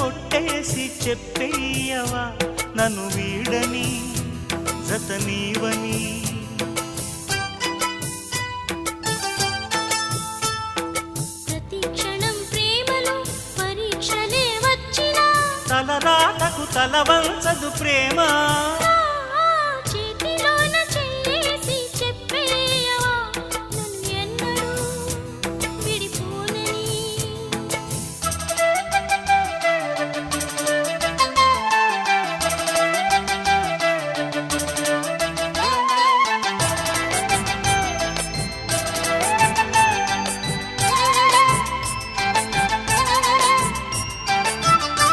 ఒట్టేసి చెప్పేయవా నన్ను వీడని జత నీవని. ప్రతి క్షణం ప్రేమలో పరీక్షలే వచ్చినా తలరాతకు తల వంచదు ప్రేమ.